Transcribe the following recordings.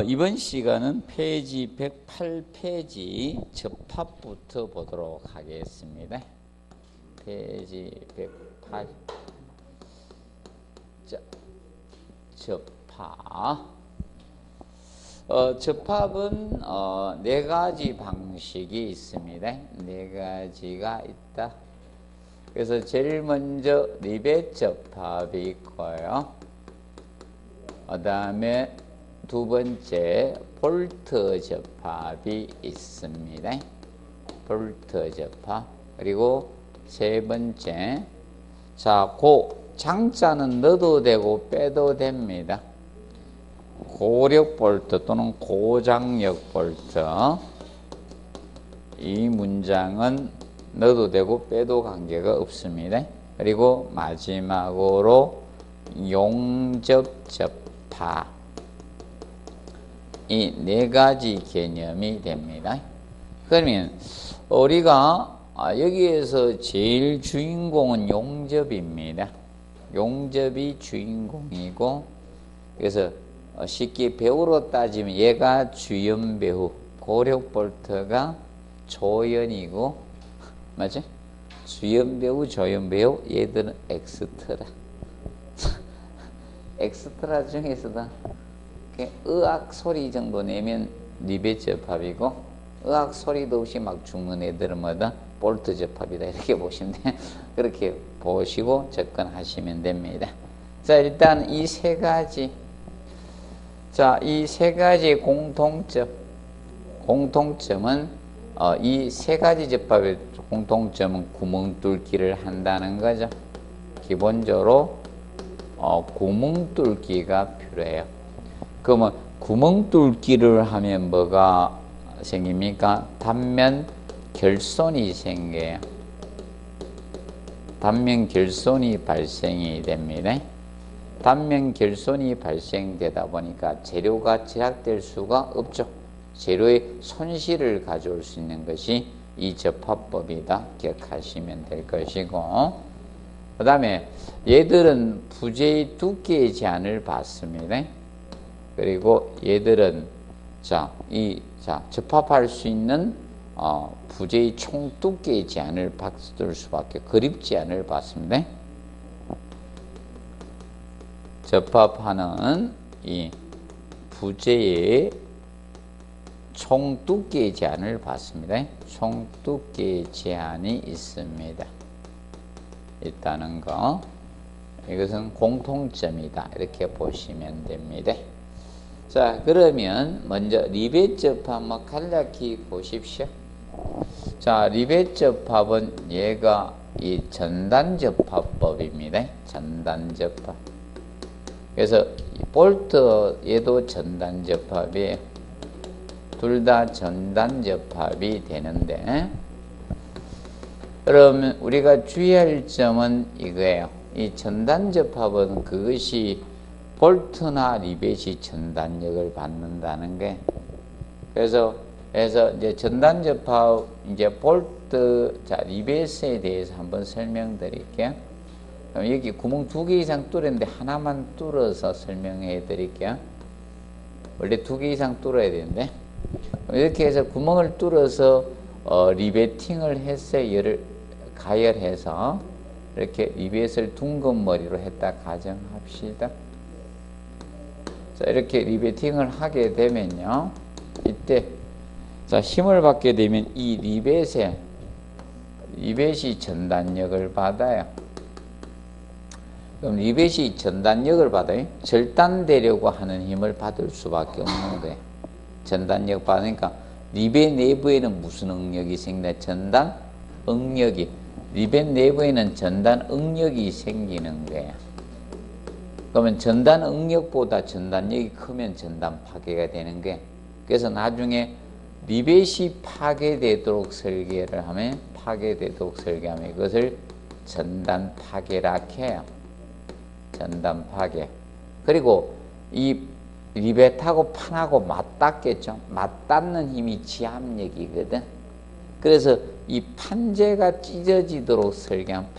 이번 시간은 페이지 108페이지 접합부터 보도록 하겠습니다. 페이지 108. 자, 접합. 접합은 네 가지 방식이 있습니다. 네 가지가 있다. 그래서 제일 먼저 리벳 접합이 있고요. 그 다음에 두 번째 볼트 접합이 있습니다. 볼트 접합. 그리고 세 번째, 자, 장자는 넣어도 되고 빼도 됩니다. 고력 볼트 또는 고장력 볼트. 이 문장은 넣어도 되고 빼도 관계가 없습니다. 그리고 마지막으로 용접 접합. 이 네 가지 개념이 됩니다. 그러면 우리가 여기에서 제일 주인공은 용접입니다. 용접이 주인공이고, 그래서 쉽게 배우로 따지면 얘가 주연 배우, 고력 볼트가 조연이고, 맞지? 주연 배우, 조연 배우, 얘들은 엑스트라. 엑스트라 중에서도 의악 소리 정도 내면 리벳 접합이고, 의악 소리도 없이 막 죽는 애들은 뭐다? 볼트 접합이다. 이렇게 보시면 돼요. 그렇게 보시고 접근하시면 됩니다. 자, 일단 이 세 가지. 자, 이 세 가지의 공통점은 이 세 가지 접합의 공통점은 구멍 뚫기를 한다는 거죠. 기본적으로 구멍 뚫기가 필요해요. 그러면 구멍 뚫기를 하면 뭐가 생깁니까? 단면 결손이 생겨요. 단면 결손이 발생이 됩니다. 단면 결손이 발생되다 보니까 재료가 제작될 수가 없죠. 재료의 손실을 가져올 수 있는 것이 이 접합법이다. 기억하시면 될 것이고, 그 다음에 얘들은 부재의 두께의 제한을 받습니다. 그리고 얘들은 접합할 수 있는 부재의 총 두께의 제한을 받을 수밖에, 그립 제한을 받습니다. 접합하는 이 부재의 총 두께의 제한을 받습니다. 총 두께의 제한이 있습니다. 있다는 거. 이것은 공통점이다. 이렇게 보시면 됩니다. 자, 그러면 먼저 리벳 접합 한번 간략히 보십시오. 자, 리벳 접합은 얘가 이 전단 접합법입니다. 전단 접합. 그래서 볼트 얘도 전단 접합이에요. 둘 다 전단 접합이 되는데, 그러면 우리가 주의할 점은 이거예요. 이 전단 접합은 그것이 볼트나 리벳이 전단력을 받는다는 게, 그래서 이제 전단 접합, 이제 볼트, 자, 리벳에 대해서 한번 설명드릴게요. 그럼 여기 구멍 2개 이상 뚫었는데 하나만 뚫어서 설명해 드릴게요. 원래 2개 이상 뚫어야 되는데, 이렇게 해서 구멍을 뚫어서 리베팅을 해서 열을 가열해서 이렇게 리벳을 둥근 머리로 했다 가정합시다. 자, 이렇게 리베팅을 하게 되면요, 이때 자, 힘을 받게 되면 이 리벳이 전단력을 받아요. 그럼 리벳이 전단력을 받아요. 절단되려고 하는 힘을 받을 수밖에 없는 거예요. 전단력 받으니까 리벳 내부에는 무슨 응력이 생긴다? 전단 응력이. 리벳 내부에는 전단 응력이 생기는 거예요. 그러면 전단 응력보다 전단력이 크면 전단 파괴가 되는 게, 그래서 나중에 리벳이 파괴되도록 설계를 하면, 이것을 전단 파괴라 해요. 전단 파괴. 그리고 이 리벳하고 판하고 맞닿겠죠. 맞닿는 힘이 지압력이거든. 그래서 이 판재가 찢어지도록 설계하면,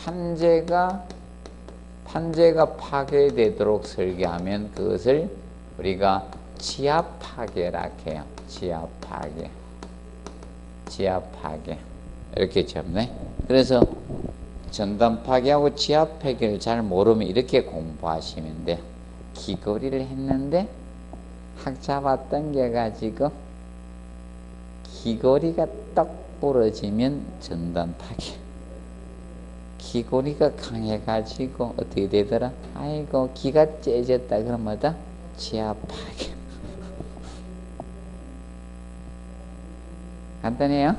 판재가 파괴되도록 설계하면 그것을 우리가 지압파괴라 해요. 지압파괴. 지압파괴. 이렇게 잡네. 그래서 전단파괴하고 지압파괴를 잘 모르면 이렇게 공부하시면 돼요. 귀걸이를 했는데 확 잡아당겨가지고 귀걸이가 딱 부러지면 전단파괴. 귀걸이가 강해가지고 어떻게 되더라? 아이고 귀가 째졌다 그러면 뭐다? 지압파괴. 간단해요?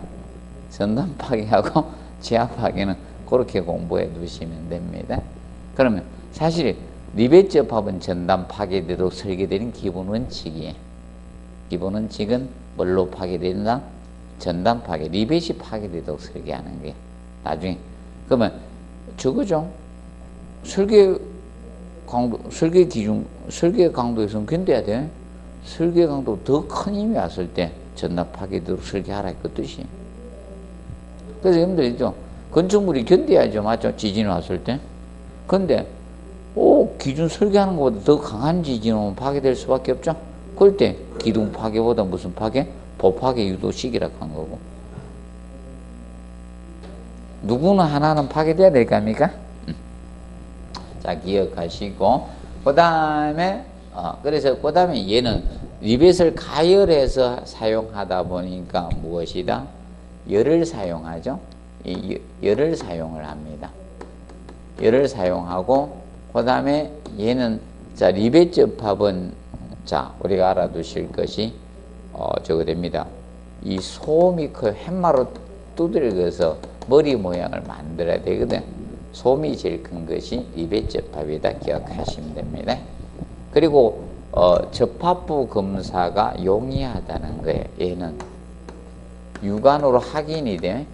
전단파괴하고 지압파괴는 그렇게 공부해 두시면 됩니다. 그러면 사실 리베츠 법은 전단 파괴되도록 설계되는 기본 원칙이에요. 기본 원칙은 뭘로 파괴된다? 전단 파괴, 리벳이 파괴되도록 설계하는 게 나중에 그러면 저거죠. 설계 기준, 설계 강도에서는 견뎌야 돼. 설계 강도 더 큰 힘이 왔을 때 전단 파괴되도록 설계하라 그 뜻이에요. 그래서 여러분들 있죠. 건축물이 견뎌야죠. 맞죠? 지진이 왔을 때. 근데 기준 설계하는 것보다 더 강한 지진 오면 파괴될 수밖에 없죠. 그럴 때 기둥 파괴보다 무슨 파괴? 보파괴 유도식이라고 한 거고. 누구는 하나는 파괴돼야 될 거 아닙니까? 자, 기억하시고. 그 다음에, 그래서 그 다음에 얘는 리벳을 가열해서 사용하다 보니까 무엇이다? 열을 사용하죠. 열을 사용을 합니다. 열을 사용하고, 그 다음에 얘는, 자, 리벳 접합은, 자, 우리가 알아두실 것이, 저거 됩니다. 이 소음이 그 팻마로 두들겨서 머리 모양을 만들어야 되거든. 소음이 제일 큰 것이 리벳 접합이다. 기억하시면 됩니다. 그리고, 접합부 검사가 용이하다는 거예요. 얘는 육안으로 확인이 돼.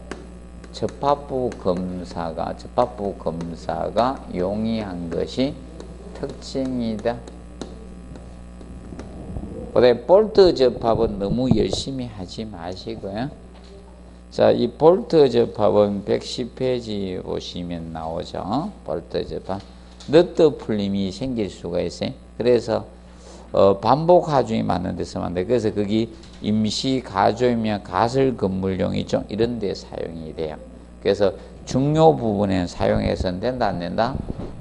접합부 검사가 용이한 것이 특징이다. 그다음에 볼트 접합은 너무 열심히 하지 마시고요. 자, 이 볼트 접합은 110페이지 보시면 나오죠. 볼트 접합. 너트 풀림이 생길 수가 있어요. 그래서 반복 하중이 많은 데서만 돼. 그래서 거기 임시 가조이면 가설 건물용이죠. 이런 데 사용이 돼요. 그래서 중요 부분에는 사용해서는 된다, 안 된다?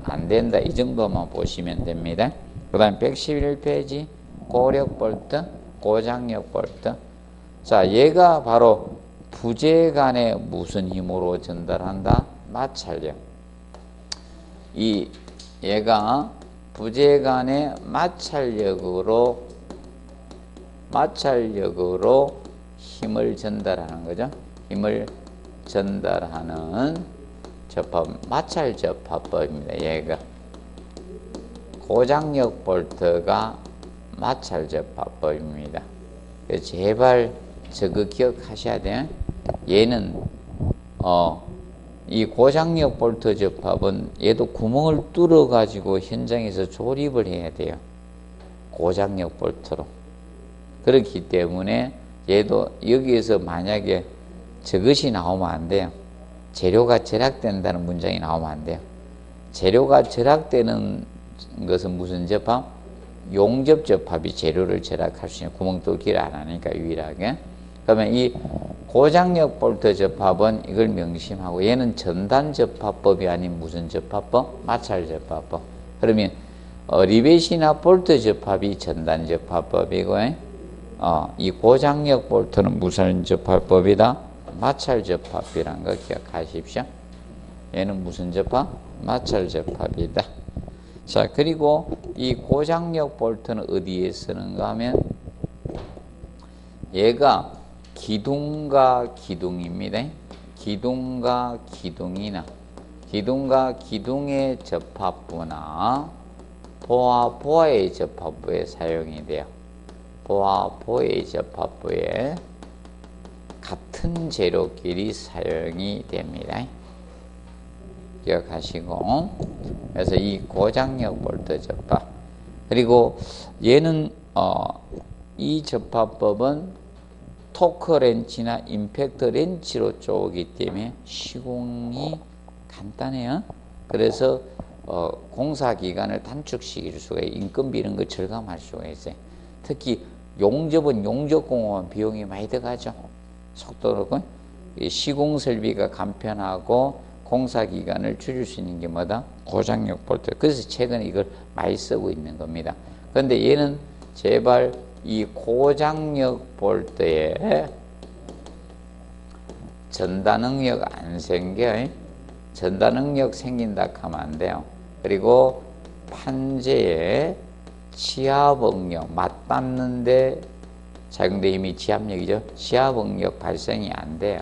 안 된다. 이 정도만 보시면 됩니다. 그 다음 111페이지 고력 볼트, 고장력 볼트. 자, 얘가 바로 부재간에 무슨 힘으로 전달한다? 마찰력. 얘가 부재간의 마찰력으로 힘을 전달하는 거죠. 힘을 전달하는 접합, 마찰 접합법입니다. 얘가 고장력 볼트가 마찰 접합법입니다. 제발 저거 기억하셔야 돼요. 얘는 이 고장력 볼트 접합은 얘도 구멍을 뚫어 가지고 현장에서 조립을 해야 돼요. 고장력 볼트로. 그렇기 때문에 얘도 여기에서 만약에 저것이 나오면 안 돼요. 재료가 절약된다는 문장이 나오면 안 돼요. 재료가 절약되는 것은 무슨 접합? 용접 접합이 재료를 절약할 수 있는 구멍 뚫기를 안 하니까 유일하게. 그러면 이 고장력 볼트 접합은 이걸 명심하고 얘는 전단 접합법이 아닌 무슨 접합법? 마찰 접합법. 그러면 리벳이나 볼트 접합이 전단 접합법이고 이 고장력 볼트는 무슨 접합법이다? 마찰 접합이란 거 기억하십시오. 얘는 무슨 접합? 마찰 접합이다. 자, 그리고 이 고장력 볼트는 어디에 쓰는가 하면 얘가 기둥과 기둥입니다. 기둥과 기둥의 접합부나 보아의 접합부에 사용이 돼요. 보아의 접합부에 같은 재료끼리 사용이 됩니다. 기억하시고. 그래서 이 고장력 볼트 접합. 그리고 얘는 이 접합법은 토크 렌치나 임팩트 렌치로 쪼기 때문에 시공이 간단해요. 그래서 공사 기간을 단축시킬 수가 있어요. 인건비 이런 거 절감할 수가 있어요. 특히 용접은 용접공원 비용이 많이 들어가죠. 속도로 시공설비가 간편하고 공사기간을 줄일 수 있는 게 뭐다? 고장력 볼트. 그래서 최근에 이걸 많이 쓰고 있는 겁니다. 그런데 얘는 제발 이 고장력 볼트에 전단응력 안 생겨. 전단응력 생긴다 하면 안 돼요. 그리고 판재에 지압응력 맞닿는데 작용된 힘이 지압력이죠. 지압응력 발생이 안 돼요.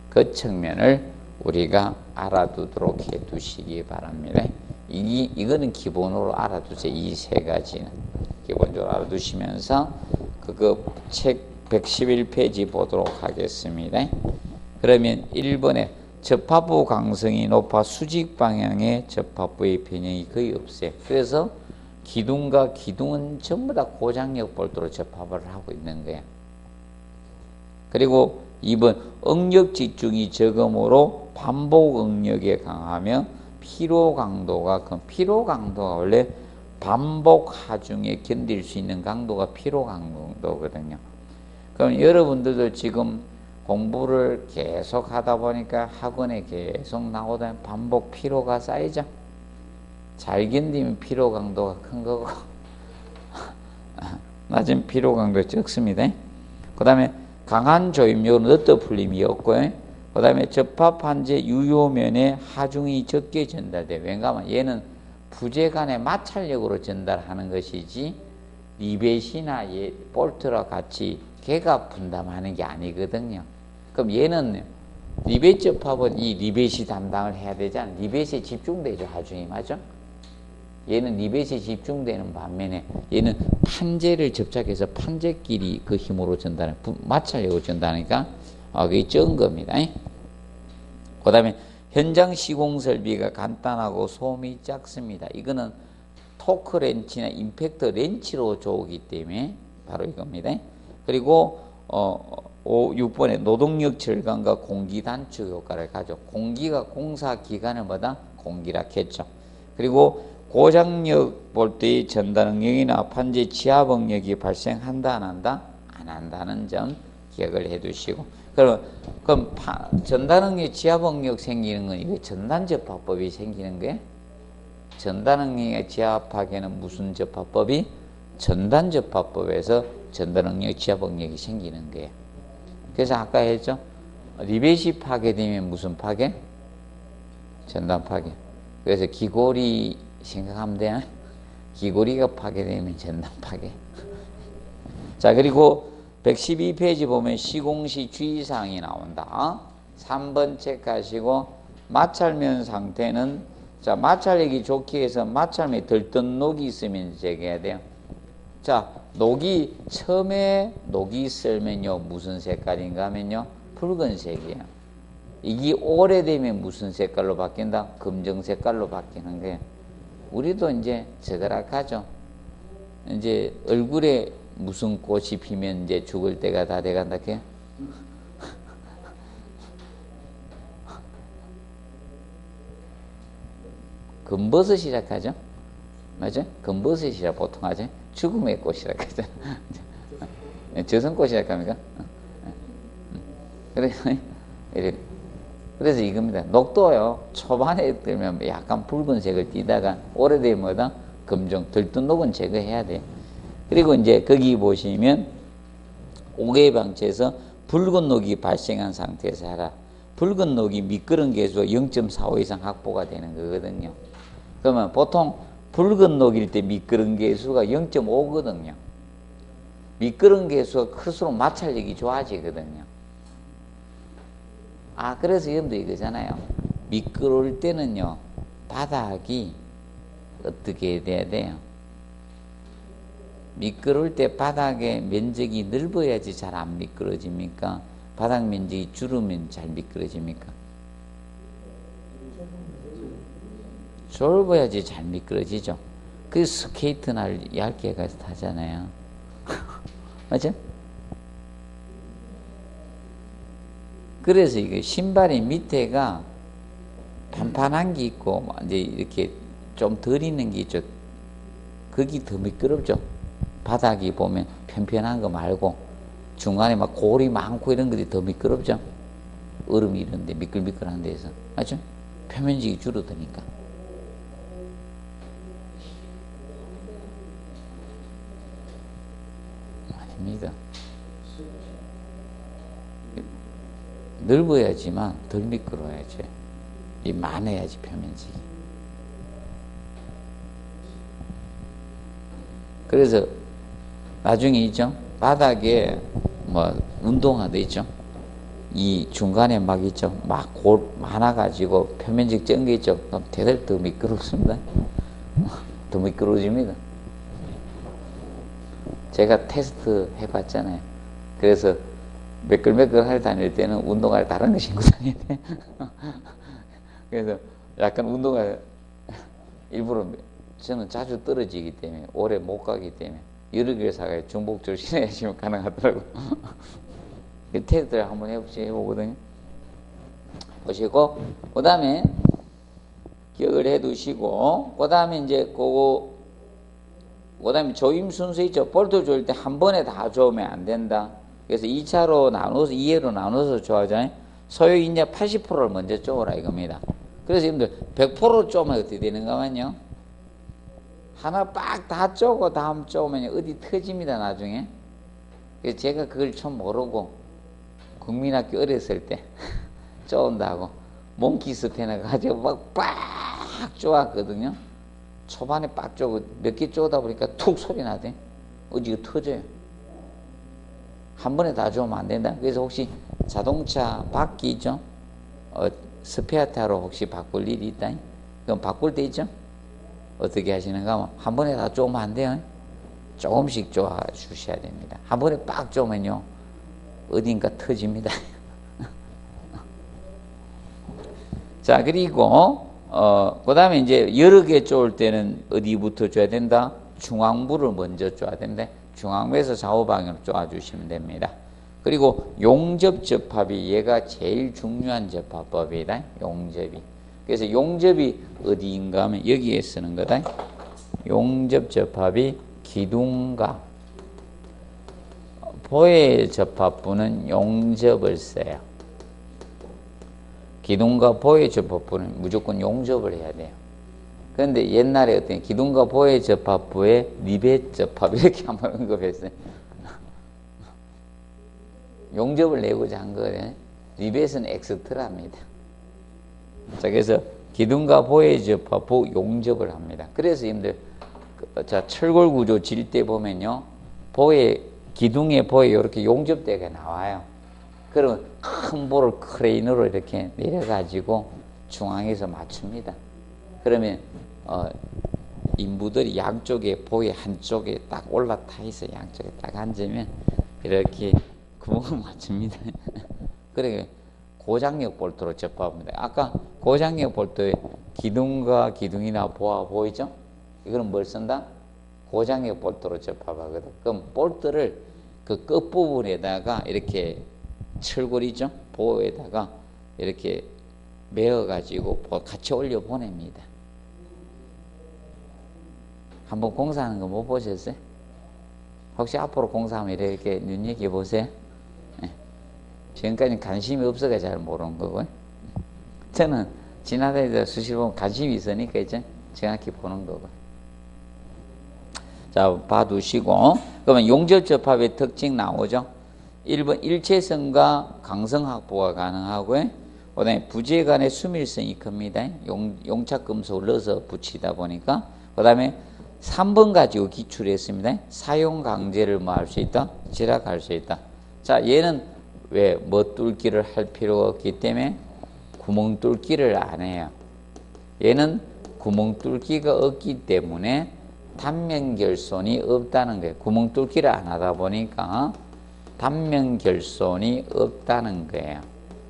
그 측면을 우리가 알아두도록 해 두시기 바랍니다. 이거는 기본으로 알아두세요. 이 세 가지는 기본적으로 알아두시면서 그거 책 111페이지 보도록 하겠습니다. 그러면 1번에 접합부 강성이 높아 수직 방향의 접합부의 변형이 거의 없어요. 그래서 기둥과 기둥은 전부 다 고장력 볼트로 접합을 하고 있는 거예요. 그리고 2번 응력 집중이 적음으로 반복 응력에 강하며 피로 강도가 원래 반복 하중에 견딜 수 있는 강도가 피로 강도거든요. 그럼 여러분들도 지금 공부를 계속 하다 보니까 학원에 계속 나오다 반복 피로가 쌓이죠. 잘 견디면 피로 강도가 큰 거고 낮은 피로 강도가 적습니다. 그 다음에 강한 조임력은 어떤 풀림이 없고요. 그 다음에 접합한제 유효면에 하중이 적게 전달돼. 왜냐하면 얘는 부재 간의 마찰력으로 전달하는 것이지 리벳이나 볼트와 같이 걔가 분담하는 게 아니거든요. 그럼 얘는 리벳 접합은 이 리벳이 담당을 해야 되잖아. 리벳에 집중되죠. 하중이 맞죠? 얘는 리벳에 집중되는 반면에 얘는 판재를 접착해서 판재끼리 그 힘으로 전달하는 마찰력으로 전달하니까 그게 적은 겁니다. 그 다음에 현장 시공 설비가 간단하고 소음이 작습니다. 이거는 토크 렌치나 임팩트 렌치로 조우기 때문에 바로 이겁니다. 그리고 6번에 노동력 절감과 공기 단축 효과를 가져. 공기가 공사 기간을 뭐다? 공기라 했죠. 그리고 고장력 볼트의 전단응력이나 판재 지압응력이 발생한다 안 한다? 안 한다는 점 기억을 해 두시고, 그럼 전단응력 지압응력 생기는 건 이게 전단접합법이 생기는 거예요. 전단응력에 지압하기에는 무슨 접합법이? 전단접합법에서 전단응력 지압응력이 생기는 거예요. 그래서 아까 했죠. 리벳이 파괴되면 무슨 파괴? 전단 파괴. 그래서 기골이 생각하면 되나? 기골이가 파괴되면 전단 파괴. 자, 그리고 112페이지 보면 시공시 주의사항이 나온다. 3번 체크하시고, 마찰면 상태는, 자, 마찰력이 좋기 위해서 마찰면에 들뜬 녹이 있으면 제거해야 돼요. 자, 처음에 녹이 있으면요, 무슨 색깔인가 하면요, 붉은색이에요. 이게 오래되면 무슨 색깔로 바뀐다? 검정 색깔로 바뀌는 거예요. 우리도 이제 저거락하죠. 이제 얼굴에 무슨 꽃이 피면 이제 죽을 때가 다 돼간다 해요. 금버섯이라 하죠. 맞죠? 금버섯이라 보통 하죠. 죽음의 꽃이라 하죠. 저승꽃이라 합니까? 그래서 이겁니다. 녹도요, 초반에 들면 약간 붉은색을 띠다가 오래되면 뭐다? 검정, 들뜬 녹은 제거해야 돼. 그리고 이제 거기 보시면 오개방체에서 붉은 녹이 발생한 상태에서 하라. 붉은 녹이 미끄럼 계수가 0.45 이상 확보가 되는 거거든요. 그러면 보통 붉은 녹일 때 미끄럼 계수가 0.5거든요. 미끄럼 계수가 클수록 마찰력이 좋아지거든요. 그래서 여러분들 이거잖아요. 미끄러울 때는요, 바닥이 어떻게 돼야 돼요? 미끄러울 때 바닥의 면적이 넓어야지 잘 안 미끄러집니까? 바닥 면적이 줄으면 잘 미끄러집니까? 좁아야지 잘 미끄러지죠. 그 스케이트나 얇게 가서 타잖아요. 맞죠? 그래서 이게 신발이 밑에가 판판한 게 있고, 이제 이렇게 좀 덜 있는 게 있죠. 거기 더 미끄럽죠. 바닥이 보면 편편한 거 말고 중간에 막 골이 많고 이런 것들이 더 미끄럽죠. 얼음이 이런데 미끌미끌한 데서. 맞죠? 표면직이 줄어드니까. 아닙니다. 넓어야지만 덜 미끄러워야지. 이 많아야지 표면직이. 그래서 나중에 있죠. 바닥에 뭐 운동화도 있죠. 이 중간에 막 있죠. 막 골 많아가지고 표면직 쩐 게 있죠. 그럼 대단히 더 미끄럽습니다. 더 미끄러워집니다. 제가 테스트 해봤잖아요. 그래서 매끌매끌 다닐 때는 운동화를 다른 거 신고 다녀야 돼. 그래서 약간 운동화 일부러 저는 자주 떨어지기 때문에 오래 못 가기 때문에 여러 개를 사가지고 중복절 신어야지만 가능하더라고. 테스트를 한번 해보거든요. 보시고 그 다음에 기억을 해두시고 그 다음에 이제 그 다음에 조임 순서 있죠. 볼트 조일 때 한 번에 다 조으면 안 된다. 그래서 2차로 나눠서 2회로 나눠서 조하잖아요. 소요기 이제 80%를 먼저 쪼으라 이겁니다. 그래서 여러분들 100% 쪼면 어떻게 되는가만요. 하나 빡 다 쪼고 다음 쪼으면 어디 터집니다 나중에. 그래서 제가 그걸 좀 모르고 국민학교 어렸을 때 쪼은다고 몽키스 펜을 가지고 막 빡 쪼았거든요. 초반에 빡 쪼고 몇 개 쪼다 보니까 툭 소리 나대. 어디가 터져요. 한 번에 다 쪼으면 안 된다. 그래서 혹시 자동차 바퀴 있죠? 스페어 타로 혹시 바꿀 일이 있다. 그럼 바꿀 때 있죠? 어떻게 하시는가 하면 한 번에 다 쪼으면 안 돼요. 조금씩 쪼아 주셔야 됩니다. 한 번에 빡 쪼으면요 어딘가 터집니다. 자, 그리고 그 다음에 이제 여러 개 쪼을 때는 어디부터 쪼야 된다? 중앙부를 먼저 쪼야 된다. 중앙부에서 좌우방향으로 쪼아 주시면 됩니다. 그리고 용접 접합이 얘가 제일 중요한 접합법이다. 용접이. 그래서 용접이 어디인가 하면 여기에 쓰는 거다. 용접 접합이 기둥과 보의 접합부는 용접을 써요. 기둥과 보의 접합부는 무조건 용접을 해야 돼요. 그런데 옛날에 어떤 기둥과 보의 접합부에 리벳 접합 이렇게 한번 언급했어요. 용접을 내고자 한 거예요. 리벳은 엑스트라입니다. 자, 그래서 기둥과 보의 접합부 용접을 합니다. 그래서 여러분들 자, 철골 구조 질 때 보면요. 기둥의 보에 이렇게 용접대가 나와요. 그러면 큰 볼을 크레인으로 이렇게 내려가지고 중앙에서 맞춥니다. 그러면 인부들이 양쪽에 보의 한쪽에 딱 올라타 있어. 양쪽에 딱 앉으면 이렇게 구멍을 맞춥니다. 그래 고장력 볼트로 접합합니다. 아까 고장력 볼트에 기둥과 기둥이나 보아 보이죠? 이거는 뭘 쓴다? 고장력 볼트로 접합하거든. 그럼 볼트를 그 끝부분에다가 이렇게 철골이죠? 보호에다가 이렇게 메어가지고 같이 올려 보냅니다. 한번 공사하는 거 못 보셨어요? 혹시 앞으로 공사하면 이렇게 눈여겨 보세요. 네. 지금까지 관심이 없어가 잘 모르는 거고요. 저는 지나다니다 수시로 보면 관심이 있으니까 이제 정확히 보는 거고. 자, 봐두시고. 그러면 용접 접합의 특징 나오죠? 1번 일체성과 강성 확보가 가능하고요. 그 다음에 부재 간의 수밀성이 큽니다. 용착금속을 넣어서 붙이다 보니까. 그 다음에 3번 가지고 기출했습니다. 사용 강제를 뭐 할 수 있다? 절약할 수 있다. 자, 얘는 왜 뚫기를 할 필요가 없기 때문에 구멍 뚫기를 안 해요. 얘는 구멍 뚫기가 없기 때문에 단면 결손이 없다는 거예요. 구멍 뚫기를 안 하다 보니까 단면 결손이 없다는 거예요.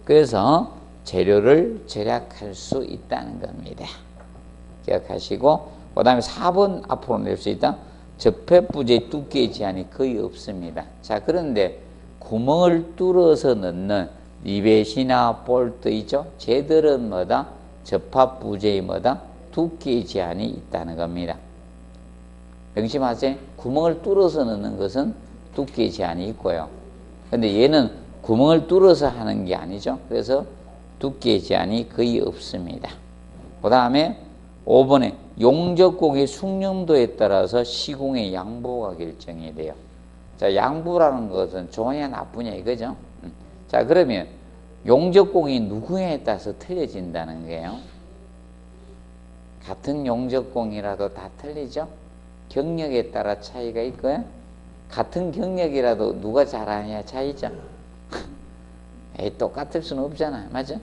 그래서 재료를 절약할 수 있다는 겁니다. 기억하시고, 그 다음에 4번 앞으로 낼 수 있다. 접합부재 두께의 제한이 거의 없습니다. 자, 그런데 구멍을 뚫어서 넣는 리벳이나 볼트 있죠? 쟤들은 뭐다? 접합부재의 뭐다? 두께의 제한이 있다는 겁니다. 명심하세요. 구멍을 뚫어서 넣는 것은 두께 제한이 있고요. 근데 얘는 구멍을 뚫어서 하는 게 아니죠. 그래서 두께 제한이 거의 없습니다. 그 다음에 5번에 용접공의 숙련도에 따라서 시공의 양보가 결정이 돼요. 자, 양보라는 것은 좋으냐 나쁘냐 이거죠. 자, 그러면 용접공이 누구에 따라서 틀려진다는 거예요. 같은 용접공이라도 다 틀리죠. 경력에 따라 차이가 있고요. 같은 경력이라도 누가 잘하냐 차이죠. 똑같을 수는 없잖아요. 맞죠?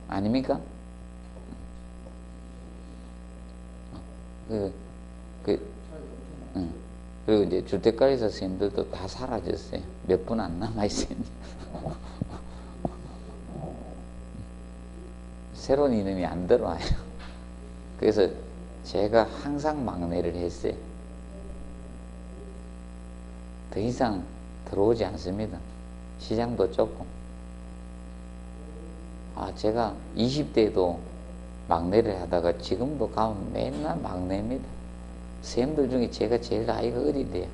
아닙니까? 그리고 이제 주택관리사 선생님들도 다 사라졌어요. 몇 분 안 남아있어요. 새로운 이름이 안 들어와요. 그래서 제가 항상 막내를 했어요. 더 이상 들어오지 않습니다. 시장도 좁고. 제가 20대도 막내를 하다가 지금도 가면 맨날 막내입니다. 선생님들 중에 제가 제일 나이가 어린데요.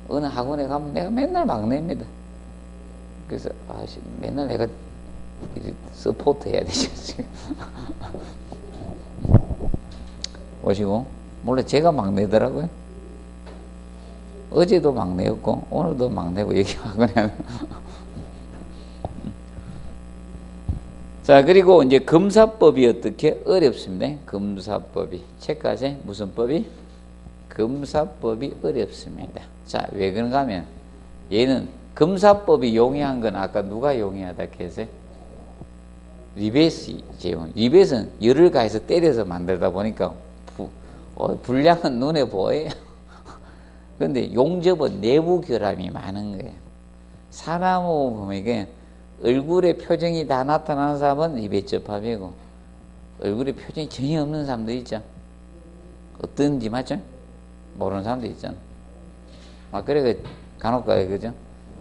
어느 학원에 가면 내가 맨날 막내입니다. 그래서 맨날 내가 서포트 해야 되죠. 보시고 몰래 제가 막내더라고요. 어제도 막내였고 오늘도 막내고 여기 학원에 자, 그리고 이제 검사법이 어떻게 어렵습니다. 검사법이 체크하세요. 무슨 법이? 검사법이 어렵습니다. 자, 왜 그런가 하면 얘는 검사법이 용이한 건 아까 누가 용이하다 했어요? 리벳이죠. 리벳은 열을 가해서 때려서 만들다 보니까 불량은 눈에 보여요. 그런데 용접은 내부 결함이 많은 거예요. 사나무 보면 이게 얼굴에 표정이 다 나타나는 사람은 리벳 접합이고 얼굴에 표정이 전혀 없는 사람도 있죠. 어떤지 맞죠? 모르는 사람도 있잖아. 그래 간혹가다 그죠?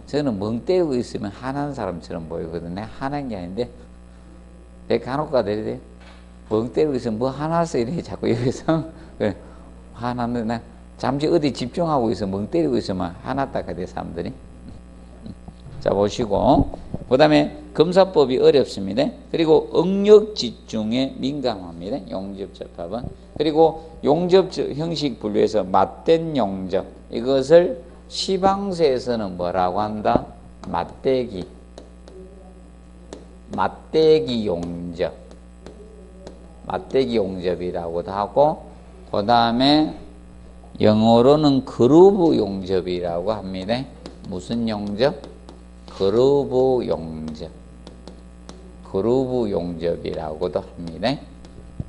저는 멍 때리고 있으면 화난 사람처럼 보이거든. 내가 화난 게 아닌데 내가 간혹가다 이래 멍 때리고 있으면 뭐 화났어 이래 자꾸 여기서 그래 화났는데 나 잠시 어디 집중하고 있어 멍 때리고 있으면 화났다 그래 사람들이. 자, 보시고 그 다음에 검사법이 어렵습니다. 그리고 응력 집중에 민감합니다. 용접 접합은. 그리고 용접 형식 분류에서 맞댄 용접, 이것을 시방서에서는 뭐라고 한다? 맞대기 용접, 맞대기 용접이라고도 하고, 그 다음에 영어로는 그루브 용접이라고 합니다. 무슨 용접? 그루브 용접이라고도 합니다.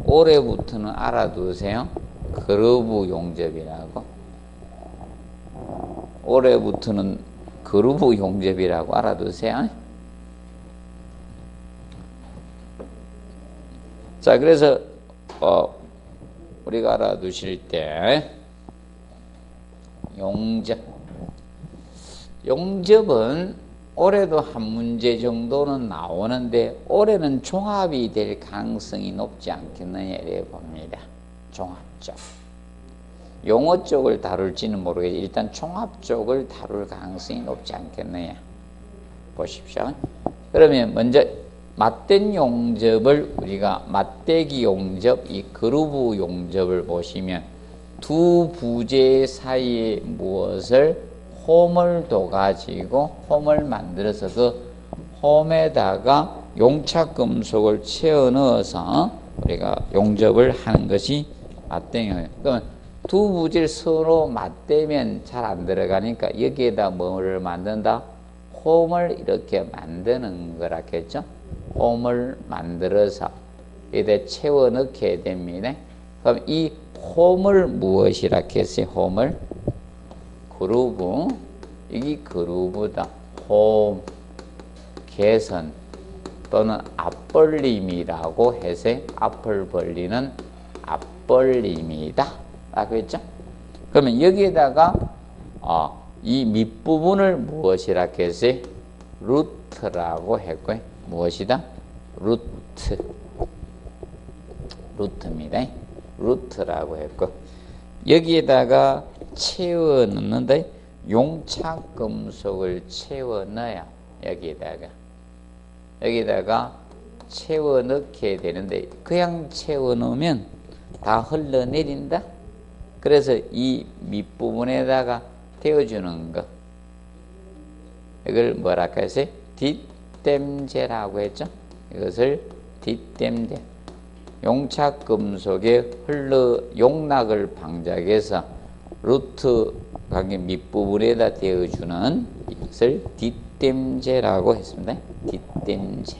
올해부터는 알아두세요. 그루브 용접이라고. 올해부터는 그루브 용접이라고 알아두세요. 자, 그래서 우리가 알아두실 때 용접은 올해도 한 문제 정도는 나오는데 올해는 종합이 될 가능성이 높지 않겠느냐 이래 봅니다. 종합 쪽. 용어 쪽을 다룰지는 모르겠지만 일단 종합 쪽을 다룰 가능성이 높지 않겠느냐 보십시오. 그러면 먼저 맞댄 용접을 우리가 맞대기 용접, 이 그루브 용접을 보시면 두 부재 사이에 무엇을 홈을 둬가지고 홈을 만들어서 그 홈에다가 용착금속을 채워 넣어서 우리가 용접을 하는 것이 맞대기예요. 그러면 두 부재를 서로 맞대면 잘 안 들어가니까 여기에다 뭐를 만든다? 홈을 이렇게 만드는 거라겠죠? 홈을 만들어서 여기다 채워 넣게 됩니다. 그럼 이 홈을 무엇이라 했어요? 홈을 그루브, 이게 그루브다. 홈, 개선 또는 앞벌림이라고 해서 앞을 벌리는 앞벌림이다 라고 했죠. 그러면 여기에다가 이 밑부분을 무엇이라 했어요? 루트라고 했고요. 무엇이다? 루트. 루트입니다. 루트라고 했고, 여기에다가 채워 넣는데 용착금속을 채워 넣어야 여기다가 채워 넣게 되는데, 그냥 채워 넣으면 다 흘러내린다. 그래서 이 밑부분에다가 대어주는 거, 이걸 뭐라고 했어요? 뒷댐제라고 했죠. 이것을 뒷댐제, 용착금속의 용락을 방지해서 루트 관계 밑부분에다 대어주는 이것을 뒷댐제라고 했습니다. 뒷댐제.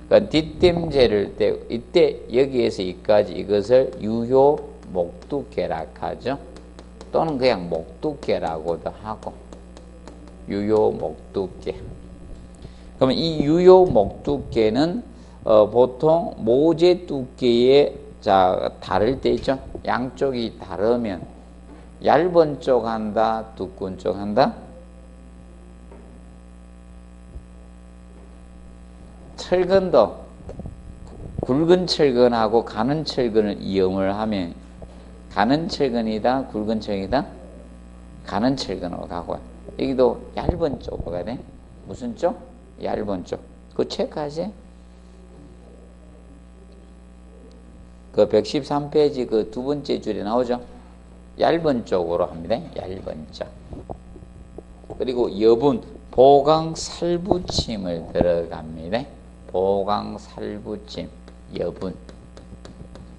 그러니까 뒷댐제를 이때 여기에서 이까지 이것을 유효 목두께라고 하죠. 또는 그냥 목두께라고도 하고, 유효 목두께. 그러면 이 유효 목두께는 보통 모재 두께에 다를 때 있죠. 양쪽이 다르면 얇은 쪽 한다, 두꺼운 쪽 한다. 철근도 굵은 철근하고 가는 철근을 이용을 하면 가는 철근이다, 굵은 철근이다? 가는 철근으로 가고, 여기도 얇은 쪽으로 가야 돼. 무슨 쪽? 얇은 쪽. 그거 체크하세요. 그 113페이지 그 두 번째 줄에 나오죠. 얇은 쪽으로 합니다. 얇은 쪽. 그리고 여분, 보강 살붙임을 들어갑니다. 보강 살붙임, 여분.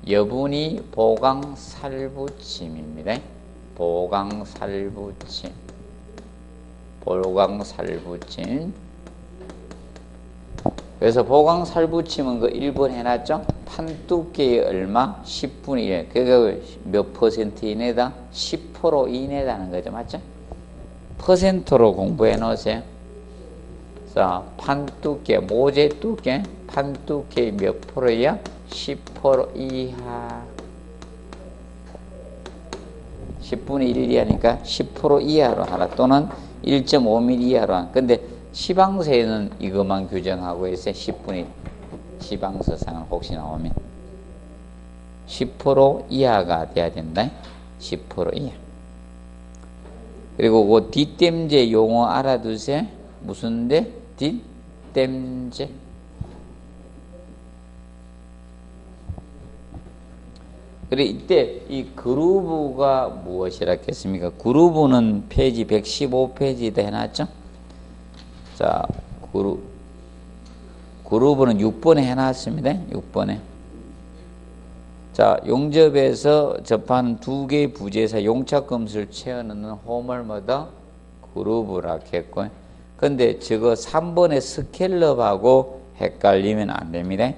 여분이 보강 살붙임입니다. 보강 살붙임. 보강 살붙임. 그래서 보강 살붙임은 그 1번 해놨죠? 판 두께의 얼마? 10분의 1. 그게 몇 퍼센트 이내다? 10% 이내다는 거죠. 맞죠? 퍼센트로 공부해 놓으세요. 자, 판 두께, 모재 두께, 판 두께 몇 프로야? 10% 이하. 10분의 1 이하니까 10% 이하로 하라. 또는 1.5mm 이하로 하라. 근데 시방서에는 이것만 규정하고 있어요. 10분의 1. 시방서상은 혹시 나오면 10% 이하가 돼야 된다. 10% 이하. 그리고 그 뒷댐제 용어 알아두세요. 무슨데? 뒷댐제. 그리고 이때 이 그루브가 무엇이라 했습니까? 그루브는 페이지 115페이지에다 해놨죠? 자, 그루브는 6번에 해놨습니다. 6번에. 자, 용접에서 접하는 두 개의 부재에서 용착금속을 채워 넣는 홈을 뭐다? 그루브라고 했고, 근데 저거 3번의 스캘럽하고 헷갈리면 안 됩니다.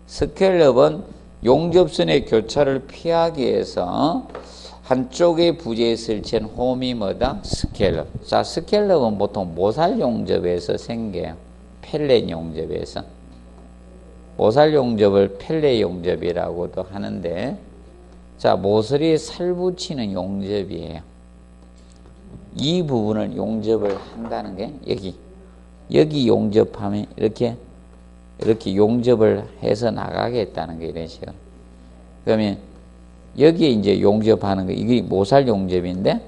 스캘럽은 용접선의 교차를 피하기 위해서 한쪽의 부재에 설치한 홈이 뭐다? 스캘럽. 자, 스캘럽은 보통 모살 용접에서 생겨요. 펠렛 용접에서. 모살 용접을 펠렛 용접이라고도 하는데, 자, 모서리에 살 붙이는 용접이에요. 이 부분을 용접을 한다는 게 여기 용접하면 이렇게 용접을 해서 나가겠다는 게 이런 식으로. 그러면 여기에 이제 용접하는 거, 이게 모살 용접인데,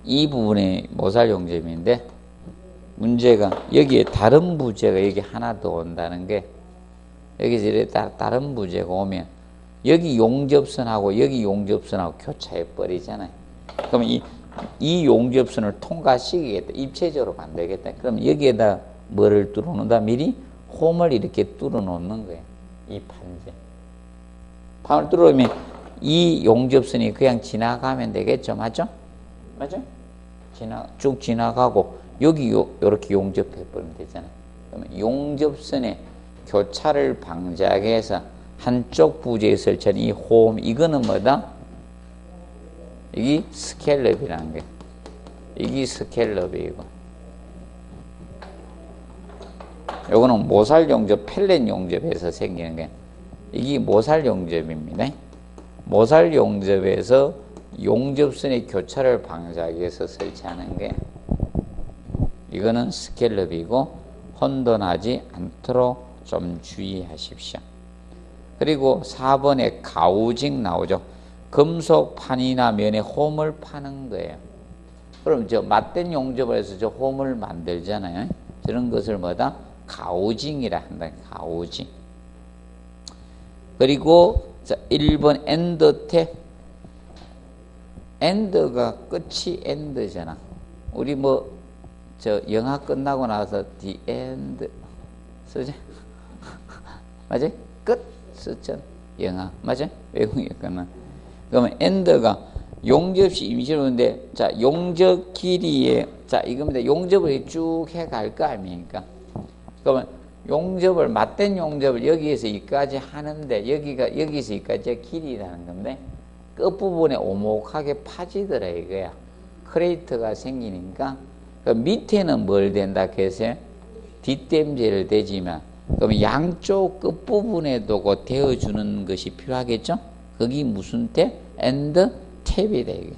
이 부분이 모살 용접인데, 문제가 여기에 다른 부재가 여기 하나 더 온다는 게, 여기서 이렇게 다른 부재가 오면 여기 용접선하고 여기 용접선하고 교차해 버리잖아요. 그러면 이 용접선을 통과시키겠다. 입체적으로 만들겠다. 그럼 여기에다 뭐를 뚫어놓는다? 미리 홈을 이렇게 뚫어놓는 거예요. 이 판재. 판을 뚫어놓으면 이 용접선이 그냥 지나가면 되겠죠. 맞죠? 맞죠? 쭉 지나가고 여기 요렇게 용접해버리면 되잖아요. 그러면 용접선의 교차를 방지하기 위해서 한쪽 부재에 설치한 이 홈, 이거는 뭐다? 이게 스캘럽이라는 게. 이게 스캘럽이고. 요거는 모살 용접, 펠렛 용접에서 생기는 게. 이게 모살 용접입니다. 모살 용접에서 용접선의 교차를 방지하기 위해서 설치하는 게, 이거는 스캘럽이고 혼돈하지 않도록 좀 주의하십시오. 그리고 4번에 가우징 나오죠. 금속판이나 면에 홈을 파는 거예요. 그럼 저 맞댄 용접을 해서 저 홈을 만들잖아요. 저런 것을 뭐다? 가우징이라 한다. 가우징. 그리고 자, 1번 엔드탭. 엔드가 끝이 엔드잖아. 우리 뭐 저 영화 끝나고 나서 the end 쓰지? 맞지? 끝 쓰잖아. 영화 맞지? 외국에 끝나. 그러면 엔드가 용접시 임시로인데, 자 용접 길이에 자 이겁니다. 용접을 쭉 해갈 거 아닙니까? 그러면 용접을 맞댄 용접을 여기에서 여기까지 하는데 여기서 여기까지가 길이라는 건데 끝부분에 오목하게 파지더라 이거야. 크레이터가 생기니까 그 밑에는 뭘 된다 해서 뒷댐제를 대지만 그럼 양쪽 끝부분에도 그 대어주는 것이 필요하겠죠? 거기 무슨 탭? 엔드 탭이다 이게.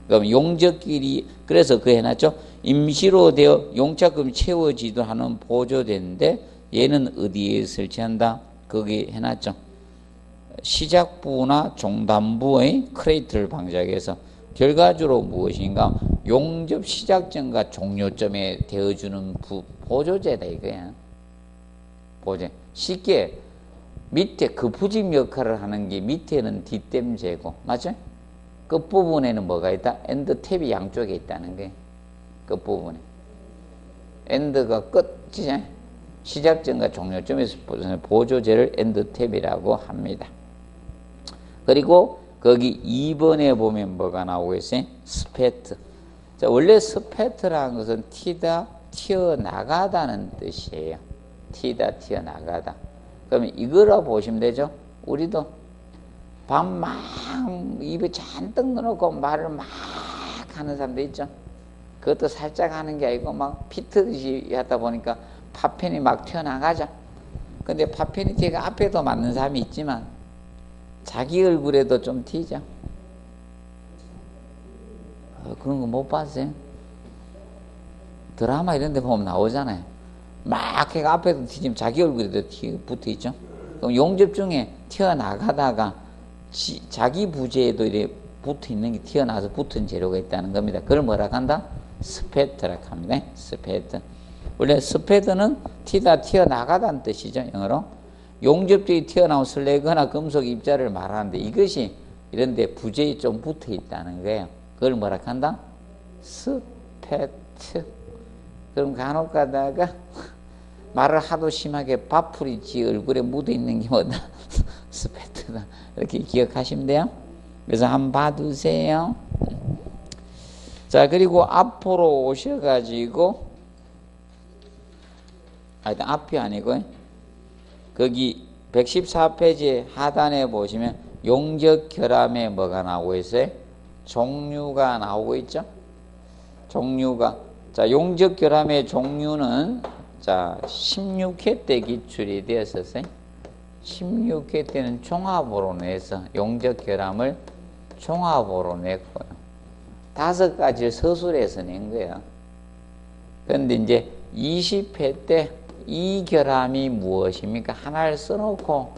그럼 용접끼리 그래서 그 해놨죠. 임시로 되어 용착금 채워지도록 하는 보조대인데 얘는 어디에 설치한다? 거기 해놨죠. 시작부나 종단부의 크레이트를 방지하기 결과적으로 무엇인가? 용접 시작점과 종료점에 되어주는 보조제다 이거야. 보조. 쉽게 밑에 그 부집 역할을 하는 게 밑에는 뒷댐제고 맞죠? 끝부분에는 뭐가 있다? 엔드 탭이 양쪽에 있다는 게 끝부분에. 엔드가 끝이잖아. 시작점과 종료점에서 보조제를 엔드 탭이라고 합니다. 그리고 거기 2번에 보면 뭐가 나오고 있어요? 스패트. 자, 원래 스패트라는 것은 튀다, 튀어나가다는 뜻이에요. 튀다, 튀어나가다. 그러면 이거라 보시면 되죠? 우리도 밥 막 입에 잔뜩 넣어놓고 말을 막 하는 사람도 있죠? 그것도 살짝 하는 게 아니고 막 피트듯이 하다 보니까 파편이 막 튀어나가죠? 근데 파편이 제가 앞에도 맞는 사람이 있지만 자기 얼굴에도 좀 튀죠? 그런 거 못 봤어요? 드라마 이런 데 보면 나오잖아요. 막 해가 앞에도 튀지만 자기 얼굴에도 붙어 있죠? 그럼 용접 중에 튀어나가다가 자기 부재에도 이렇게 붙어 있는 게 튀어나와서 붙은 재료가 있다는 겁니다. 그걸 뭐라 한다? 스패트라고 합니다. 스패트. 원래 스패트는 튀어나가다는 뜻이죠. 영어로. 용접쪽이 튀어나온 슬래그나 금속 입자를 말하는데 이것이 이런데 부재에 좀 붙어 있다는 거예요. 그걸 뭐라 한다? 스패트. 그럼 간혹 가다가 말을 하도 심하게 밥풀이 지 얼굴에 묻어 있는 게 뭐다? 스패트다. 이렇게 기억하시면 돼요. 그래서 한번 봐두세요. 자, 그리고 앞으로 오셔가지고, 일단 앞이 아니고, 거기 114페이지 하단에 보시면 용접 결함에 뭐가 나오고 있어요? 종류가 나오고 있죠? 종류가. 자, 용접 결함의 종류는 자, 16회 때 기출이 되었었어요. 16회 때는 종합으로 내서 용접 결함을 종합으로 냈고요. 5가지를 서술해서 낸 거예요. 그런데 이제 20회 때 이 결함이 무엇입니까? 하나를 써놓고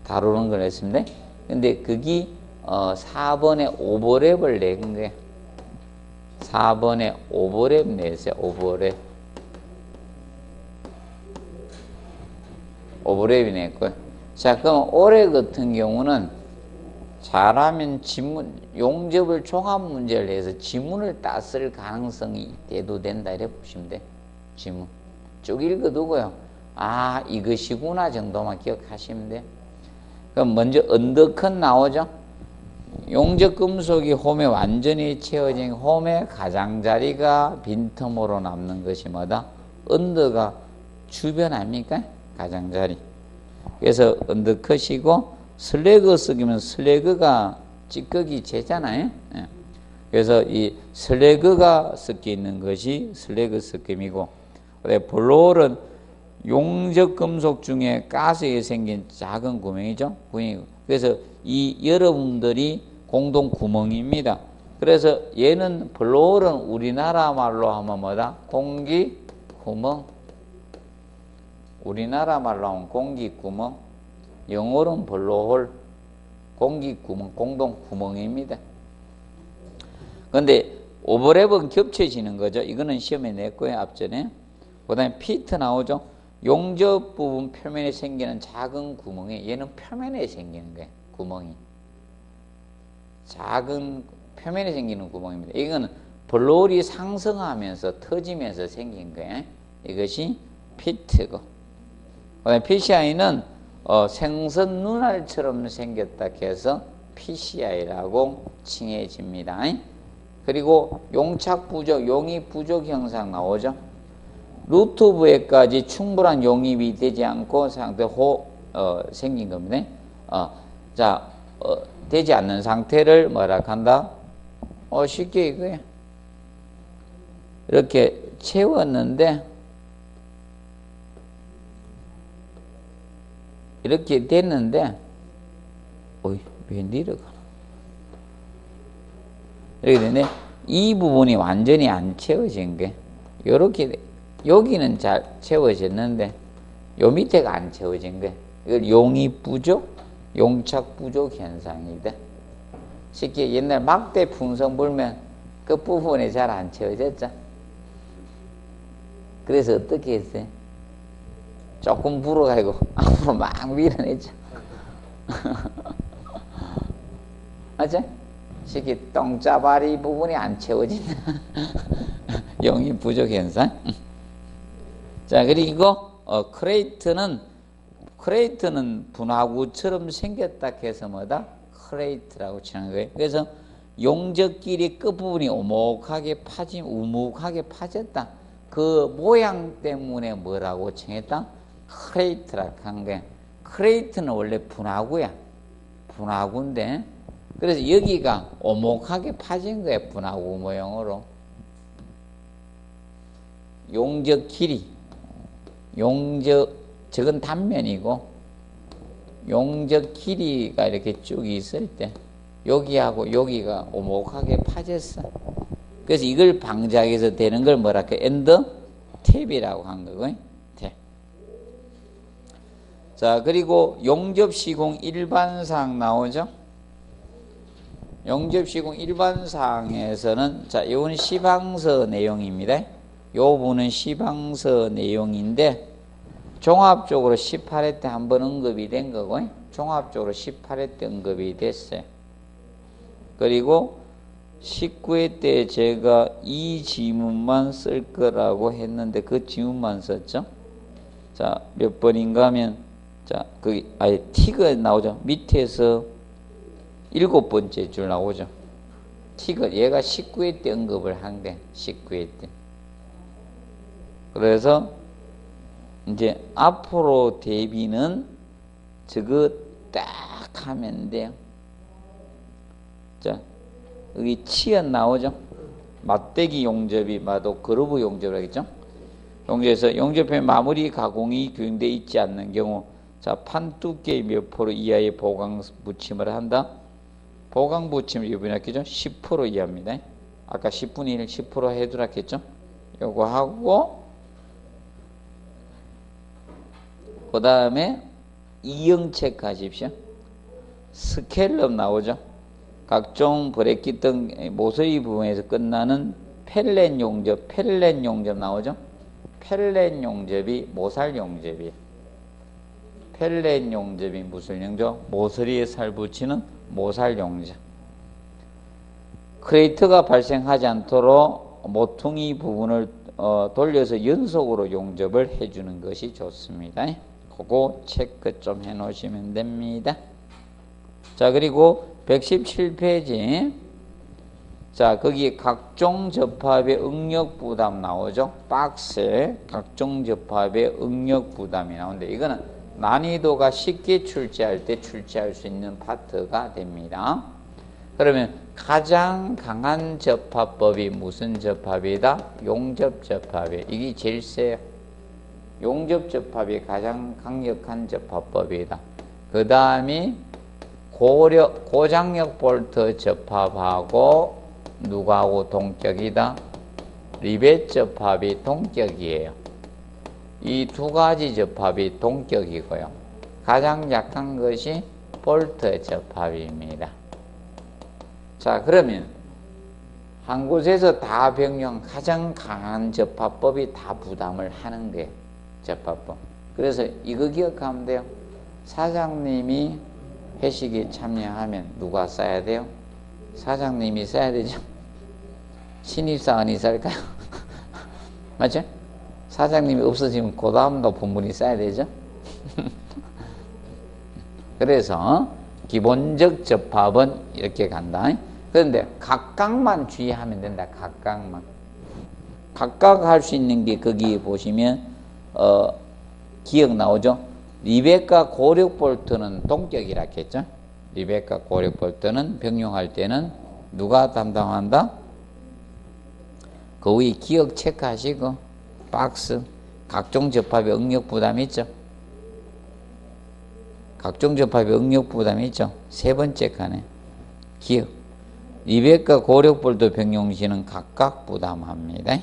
다루는 걸 했습니다. 근데 그게 4번에 오버랩을 낸 거예요. 4번에 오버랩 냈어요. 오버랩이 냈고요. 자, 그럼 올해 같은 경우는 잘하면 지문, 용접을 종합 문제를 해서 지문을 땄을 가능성이 돼도 된다. 이래 보시면 돼. 지문. 쭉 읽어두고요. 아, 이것이구나 정도만 기억하시면 돼. 그럼 먼저 언더컷 나오죠? 용접 금속이 홈에 완전히 채워진 홈의 가장자리가 빈틈으로 남는 것이 뭐다? 언더가 주변 아닙니까? 가장자리. 그래서 언더컷이고 슬래그 섞이면 슬래그가 찌꺼기 재잖아요. 예. 그래서 이 슬래그가 섞여 있는 것이 슬래그 섞임이고, 블로홀은 용접 금속 중에 가스에 생긴 작은 구멍이죠. 그래서 이 여러분들이 공동 구멍입니다. 그래서 얘는 블로홀은 우리나라 말로 하면 뭐다? 공기 구멍. 우리나라 말로 하면 공기구멍, 영어로는 블로홀, 공기구멍, 공동구멍입니다. 근데 오버랩은 겹쳐지는 거죠. 이거는 시험에 냈고요, 앞전에. 그 다음에 피트 나오죠. 용접 부분 표면에 생기는 작은 구멍이, 얘는 표면에 생기는 거예요, 구멍이. 작은 표면에 생기는 구멍입니다. 이거는 블로홀이 상승하면서 터지면서 생긴 거예요. 이것이 피트고. 그 다음에 PCI는 생선 눈알처럼 생겼다 해서 PCI라고 칭해집니다. 그리고 용착 부족, 용입 부족 현상 나오죠. 루트부에까지 충분한 용입이 되지 않고 상태로 생긴 겁니다. 되지 않는 상태를 뭐라 한다? 쉽게 이거야. 이렇게 채웠는데 이렇게 됐는데 왜 내려가나? 이렇게 되네. 이 부분이 완전히 안 채워진 게 이렇게 여기는 잘 채워졌는데 요 밑에가 안 채워진 게 이걸 용입 부족, 용착 부족 현상이다. 쉽게 옛날 막대 풍선 불면 그 부분이 잘 안 채워졌죠. 그래서 어떻게 했어요? 조금 불어가지고 앞으로 막 밀어냈죠. 맞죠? 쉽게 똥짜바리 부분이 안 채워진다. 용입 부족 현상. 자, 그리고 크레이트는 분화구처럼 생겼다 해서 뭐다? 크레이트라고 치는 거예요. 그래서 용접끼리 끝부분이 우묵하게 파졌다. 그 모양 때문에 뭐라고 칭했다? 크레이트라고 한 거야. 크레이트는 원래 분화구야. 분화구인데, 그래서 여기가 오목하게 파진 거야. 분화구 모양으로. 용접 길이, 저건 단면이고, 용접 길이가 이렇게 쭉 있을 때, 여기하고 여기가 오목하게 파졌어. 그래서 이걸 방지하기 위해서 되는 걸 뭐랄까? 엔더 탭이라고 한 거고. 탭. 자, 그리고 용접 시공 일반사항 나오죠? 용접 시공 일반사항에서는, 자, 이건 시방서 내용입니다. 요 부분은 시방서 내용인데, 종합적으로 18회 때 한번 언급이 된 거고, 종합적으로 18회 때 언급이 됐어요. 그리고 19회 때 제가 이 지문만 쓸 거라고 했는데 그 지문만 썼죠. 자, 몇 번인가 하면, 자, 거기 아예 T가 나오죠. 밑에서 7번째 줄 나오죠. T가 얘가 19회 때 언급을 한 게 19회 때. 그래서 이제 앞으로 대비는 저거 딱 하면 돼요. 자, 여기 치연 나오죠? 맞대기 용접이 마도 그루브 용접을 하겠죠? 용접에서 용접의 마무리 가공이 규정되어 있지 않는 경우, 자, 판 두께의 몇 프로 이하의 보강 붙임을 한다? 보강 붙임을 유분했겠죠? 10% 이하입니다. 아까 10분의 1, 10% 해두라 했죠? 요거 하고, 그 다음에 이형 체크하십시오. 스켈럽 나오죠? 각종 브레이크 등 모서리 부분에서 끝나는 펠렛 용접 나오죠? 펠렛 용접이 모살 용접이에요. 펠렛 용접이 무슨 용접? 모서리에 살 붙이는 모살 용접. 크레이트가 발생하지 않도록 모퉁이 부분을 돌려서 연속으로 용접을 해주는 것이 좋습니다. 그거 체크 좀 해 놓으시면 됩니다. 자, 그리고 117페이지. 자, 거기에 각종 접합의 응력 부담 나오죠? 박스에 각종 접합의 응력 부담이 나오는데, 이거는 난이도가 쉽게 출제할 때 출제할 수 있는 파트가 됩니다. 그러면 가장 강한 접합법이 무슨 접합이다? 용접 접합이에요. 이게 제일 세요. 용접 접합이 가장 강력한 접합법이다. 그 다음이 고장력 볼트 접합하고 누구하고 동격이다? 리벳 접합이 동격이에요. 이 두 가지 접합이 동격이고요. 가장 약한 것이 볼트 접합입니다. 자, 그러면 한 곳에서 다 병용 가장 강한 접합법이 다 부담을 하는 게 접합법. 그래서 이거 기억하면 돼요. 사장님이 회식에 참여하면 누가 써야 돼요? 사장님이 써야 되죠. 신입사원이 쓸까요? 맞죠? 사장님이 없어지면 그 다음도 본분이 써야 되죠. 그래서 기본적 접합은 이렇게 간다. 그런데 각각만 주의하면 된다. 각각만. 각각 할 수 있는 게 거기 보시면 기억 나오죠? 리벳과 고력 볼트는 동격이라 했죠. 리벳과 고력 볼트는 병용할 때는 누가 담당한다? 그 위에 기억 체크하시고 박스 각종 접합의 응력 부담이 있죠. 각종 접합의 응력 부담이 있죠. 세 번째 칸에 기억. 리벳과 고력 볼트 병용 시는 각각 부담합니다.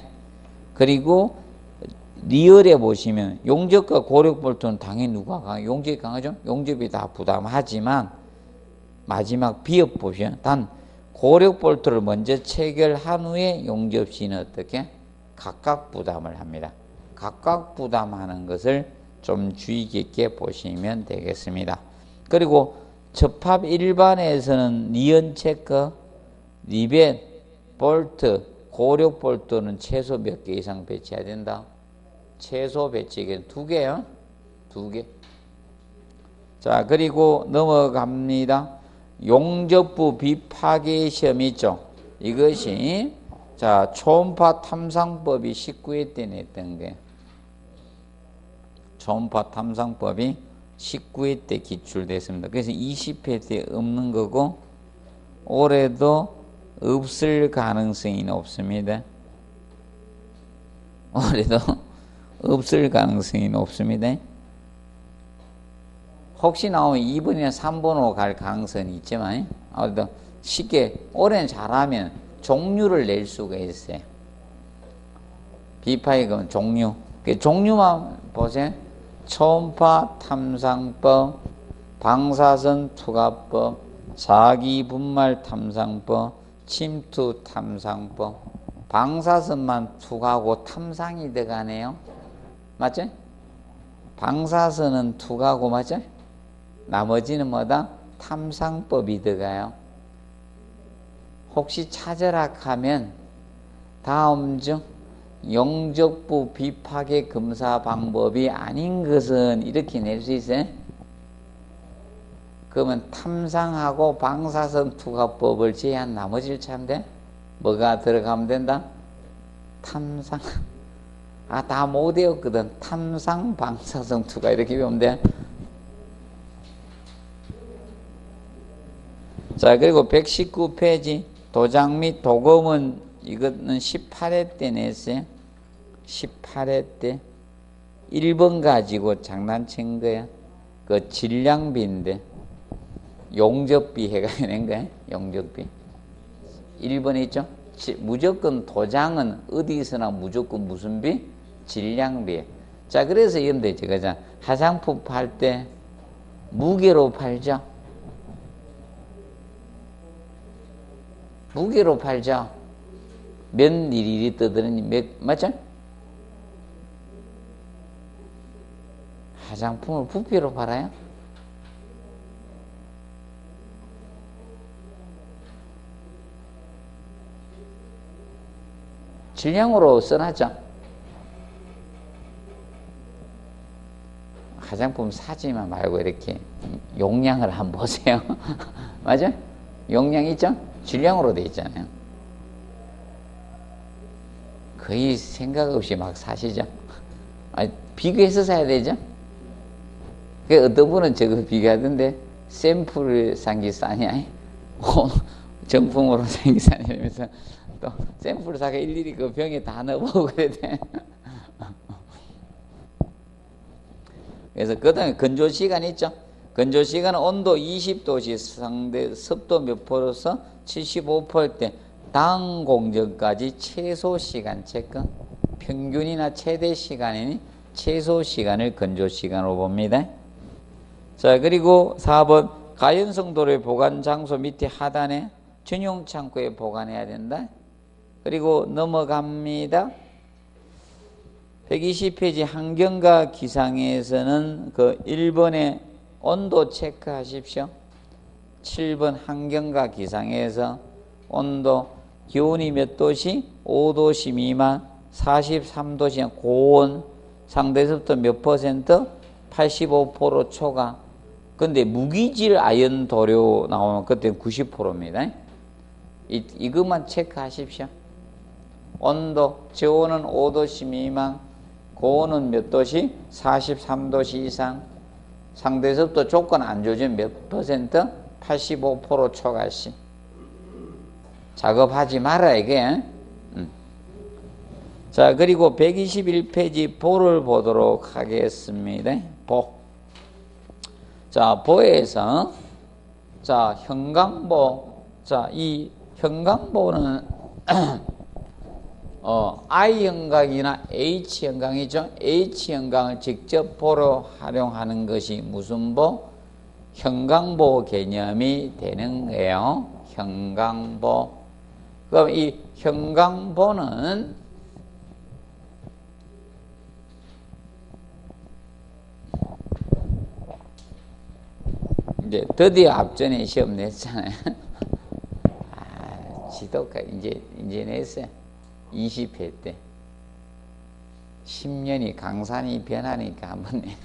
그리고 리얼에 보시면 용접과 고력 볼트는 당연히 누가 강해요? 용접이 강하죠? 용접이 다 부담하지만 마지막 비업 보시면 단 고력 볼트를 먼저 체결한 후에 용접 시는 어떻게? 각각 부담을 합니다. 각각 부담하는 것을 좀 주의 깊게 보시면 되겠습니다. 그리고 접합 일반에서는 리언 체크, 리벳, 볼트, 고력 볼트는 최소 몇 개 이상 배치해야 된다? 최소 배치기는 2개요. 2개. 자, 그리고 넘어갑니다. 용접부 비파괴 시험이 있죠. 이것이 자, 초음파 탐상법이 19회 때 냈던 게 초음파 탐상법이 19회 때 기출됐습니다. 그래서 20회 때 없는 거고 올해도 없을 가능성이 높습니다. 올해도 없을 가능성이 높습니다. 혹시 나오면 2번이나 3번으로 갈 가능성이 있지만 아무래도 쉽게 올해는 잘하면 종류를 낼 수가 있어요. 비파이건 종류. 종류만 보세요. 초음파 탐상법, 방사선 투과법, 자기분말 탐상법, 침투 탐상법. 방사선만 투과하고 탐상이 들어가네요. 맞죠? 방사선은 투과하고 맞죠? 나머지는 뭐다? 탐상법이 들어가요. 혹시 찾으라 하면 다음 중 용접부 비파괴 검사 방법이 아닌 것은 이렇게 낼 수 있어요. 그러면 탐상하고 방사선 투과법을 제한 나머지를 찾으면 돼? 뭐가 들어가면 된다? 탐상. 아, 다 못 외웠거든. 탐상, 방사선 투과 이렇게 배우면 돼. 자, 그리고 119페이지 도장 및 도금은 이거는 18회 때 냈어요. 18회 때 1번 가지고 장난친 거야. 그 질량비인데 용접비 해가 낸 거야. 용접비 1번에 있죠. 무조건 도장은 어디서나 무조건 무슨 비? 질량비. 자, 그래서 이런데 제가 화장품 팔 때 무게로 팔죠. 무게로 팔죠. 몇 밀리리터 들으니 맞죠? 화장품을 부피로 팔아요? 질량으로 써놨죠. 화장품 사지만 말고 이렇게 용량을 한번 보세요. 맞아? 용량 있죠? 질량으로 돼 있잖아요. 거의 생각 없이 막 사시죠. 비교해서 사야 되죠. 어떤 분은 저거 비교하던데 샘플을 산 게 싸냐? 정품으로 산 게 싸냐? 이러면서 또 샘플을 사가 일일이 그 병에 다 넣어보고 그래야 돼. 그래서 그 다음에 건조 시간 있죠. 건조 시간은 온도 20도시 상대 습도 몇 프로서 75%일 때 당 공정까지 최소 시간 체크, 평균이나 최대 시간이니 최소 시간을 건조 시간으로 봅니다. 자, 그리고 4번 가연성 도로의 보관 장소 밑에 하단에 전용 창고에 보관해야 된다. 그리고 넘어갑니다. 120페이지 환경과 기상에서는 그 1번의 온도 체크하십시오. 7번 환경과 기상에서 온도 기온이 몇 도시? 5도씨 미만, 43도씨 고온, 상대습도 몇 퍼센트? 85% 초과. 근데 무기질 아연 도료 나오면 그때 90%입니다. 이것만 체크하십시오. 온도, 저온은 5도씨 미만, 고온은 몇 도씨? 43도씨 이상, 상대습도 조건 안 좋으면 몇 퍼센트? 85% 초과시. 작업하지 마라 이게. 자, 그리고 121페이지 보를 보도록 하겠습니다. 보. 자, 보에서 자, 현강보. 자, 이 현강보는 I 현강이나 H 현강이죠. H 현강을 직접 보로 활용하는 것이 무슨 보? 현강보 개념이 되는 거예요. 현강보. 그럼 이 현강보는 이제 드디어 앞전에 시험 냈잖아요. 지도가 이제 냈어요. 20회 때. 10년이 강산이 변하니까 한 번 내.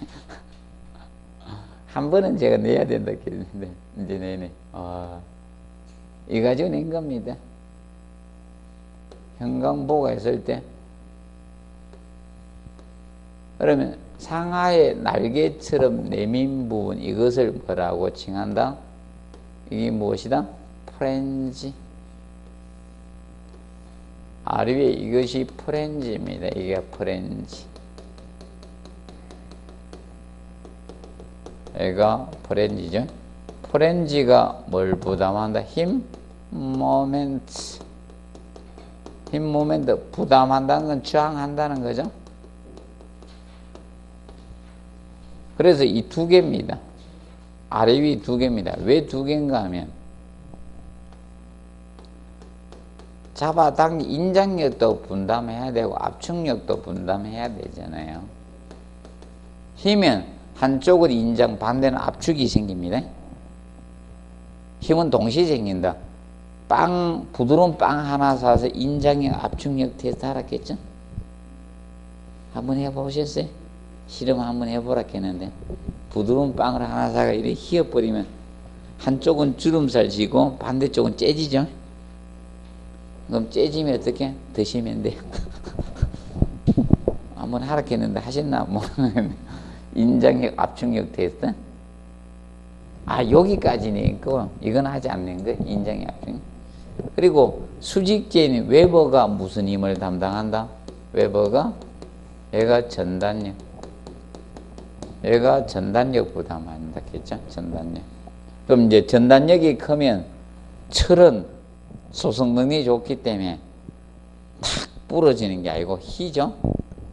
한 번은 제가 내야 된다 했는데 이제 내네. 이 가지고 낸 겁니다. 현강보가 있을 때 그러면 상하의 날개처럼 내민 부분 이것을 뭐라고 칭한다? 이게 무엇이다? 프렌지. 아래에 이것이 프렌지입니다. 이게 프렌지. 얘가 프렌지죠. 프렌지가 뭘 부담한다? 힘, 모멘트. 힘, 모멘트. 부담한다는 건 저항한다는 거죠. 그래서 이 두 개입니다. 아래 위 두 개입니다. 왜 두 개인가 하면 잡아당기 인장력도 분담해야 되고 압축력도 분담해야 되잖아요. 힘은 한쪽은 인장, 반대는 압축이 생깁니다. 힘은 동시에 생긴다. 부드러운 빵 하나 사서 인장력, 압축력 테스트 하라겠죠? 한번 해보셨어요? 실험 한번 해보라 했는데 부드러운 빵을 하나 사가 이렇게 휘어버리면 한쪽은 주름살 지고 반대쪽은 째지죠? 그럼 째지면 어떻게? 드시면 돼요. 한번 하라 했는데 하셨나? 뭐 인장력, 압축력 테스트? 여기까지네. 이건 하지 않는 거. 인장력, 압축력. 그리고 수직제는 웨버가 무슨 힘을 담당한다? 웨버가 얘가 전단력. 얘가 전단력 부담한다 했죠? 전단력. 그럼 이제 전단력이 크면 철은 소성 능력이 좋기 때문에 탁 부러지는 게 아니고 희죠?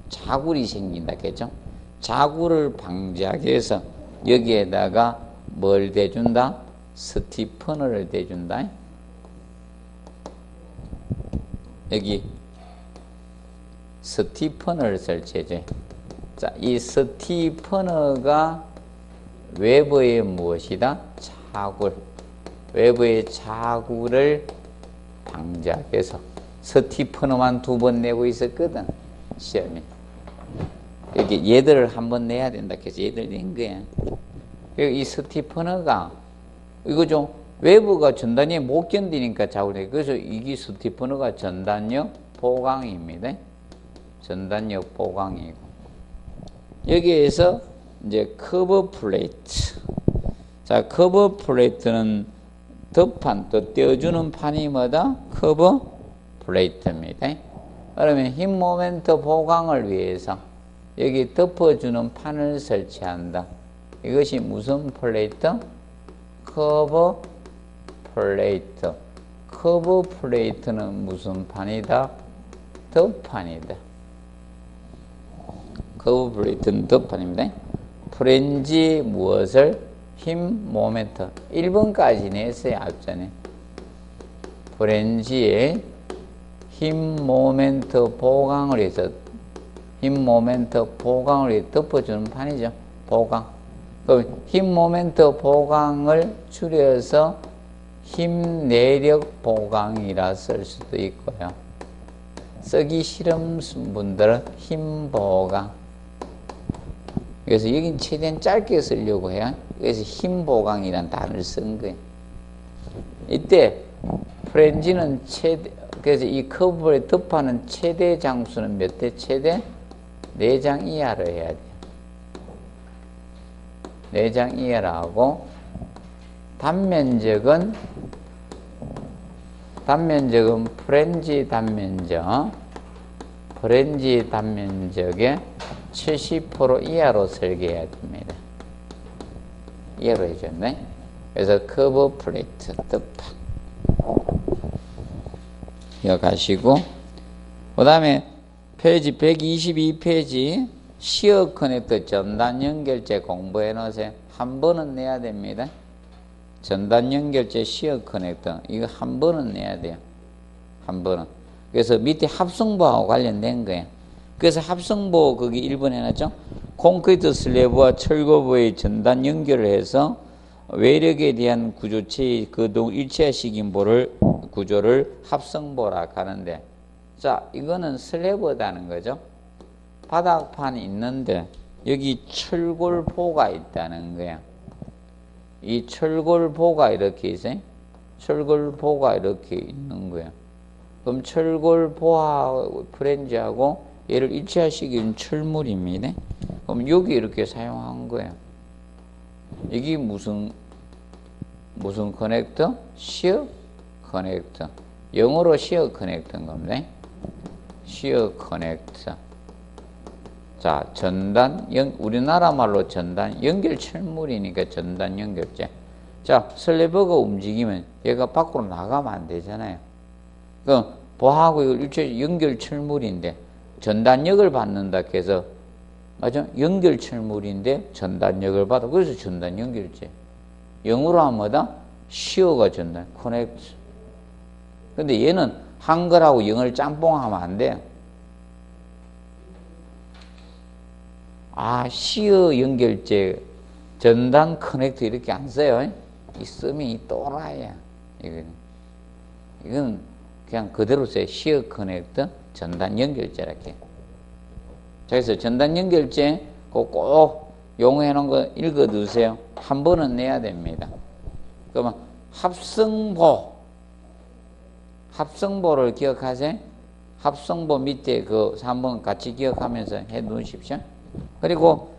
자굴이 생긴다 했죠? 자굴을 방지하기 위해서 여기에다가 뭘 대준다? 스티퍼너를 대준다. 여기 스티퍼너를 설치해줘요. 자, 이 스티퍼너가 외부의 무엇이다? 자굴. 외부의 자굴을 방지하기 위해서 스티퍼너만 2번 내고 있었거든, 시험에. 이렇게 얘들을 한번 내야 된다 해서 얘들 낸 거야. 이 스티퍼너가, 이거 좀 외부가 전단력이 못 견디니까 자굴해. 그래서 이게 스티퍼너가 전단력 보강입니다. 전단력 보강이고. 여기에서 이제 커버 플레이트. 자, 커버 플레이트는 덮판, 또 떼어주는 판이 뭐다? 커버 플레이트입니다. 그러면 힘 모멘트 보강을 위해서 여기 덮어주는 판을 설치한다. 이것이 무슨 플레이트? 커버 플레이트. 커버 플레이트는 무슨 판이다? 덮판이다. 커브 플레이트는 덮판입니다. 프렌지 무엇을? 힘 모멘트. 1번까지 냈어요, 앞전에. 프렌지에 힘 모멘트 보강을 해서 힘 모멘트 보강을 해서 덮어주는 판이죠. 보강. 그럼 힘 모멘트 보강을 줄여서 힘 내력 보강이라 쓸 수도 있고요. 쓰기 싫은 분들은 힘 보강. 그래서 여긴 최대한 짧게 쓰려고 해요. 그래서 힘 보강이라는 단어를 쓴 거예요. 이때 프렌지는 최대, 그래서 이 커브의 덮하는 최대 장수는 몇 대? 최대 4장 이하로 해야 돼요. 4장 이하로 하고, 단면적은 프렌지 단면적의 70% 이하로 설계해야 됩니다. 이해로 해줬네. 그래서 커브 플레이트 덮판 기억하시고, 그 다음에 페이지 122페이지 시어 커넥터 전단 연결제 공부해 놓으세요. 한 번은 내야 됩니다. 전단 연결제 시어 커넥터 이거 한 번은 내야 돼요. 한 번은. 그래서 밑에 합성보하고 관련된 거예요. 그래서 합성보 거기 1번 해놨죠. 콘크리트 슬래브와 철거부의 전단 연결을 해서 외력에 대한 구조체의 그 일체화시킨 구조를 합성보라 하는데, 자, 이거는 슬래브다는 거죠. 바닥판이 있는데 여기 철골보가 있다는 거야. 이 철골보가 이렇게 있어요. 철골보가 이렇게 있는 거야. 그럼 철골보하고 프렌지하고 얘를 일체화시킨 철물입니다. 그럼 여기 이렇게 사용한 거예요. 이게 무슨 커넥터? 시어 커넥터. 영어로 시어 커넥터인 겁니다. 시어 커넥터. 자, 우리나라 말로 전단, 연결 철물이니까 전단 연결제. 자, 슬래브가 움직이면 얘가 밖으로 나가면 안 되잖아요. 그럼 보하고 이거 일체 연결 철물인데 전단력을 받는다 해서, 맞아? 연결 철물인데 전단력을 받아. 그래서 전단 연결제. 영어로 하면 뭐다? 시어가 전단, 커넥트. 근데 얘는 한글하고 영어를 짬뽕하면 안 돼요. 아, 시어 연결제, 전단 커넥터 이렇게 안 써요. 이 쓰면 또라이야. 이건 그냥 그대로 써요. 시어 커넥터, 전단 연결제 이렇게. 그래서 전단 연결제 꼭 용어해 놓은 거 읽어 두세요. 한 번은 내야 됩니다. 그러면 합성보를 기억하세요. 합성보 밑에 그 3번 같이 기억하면서 해 놓으십시오. 그리고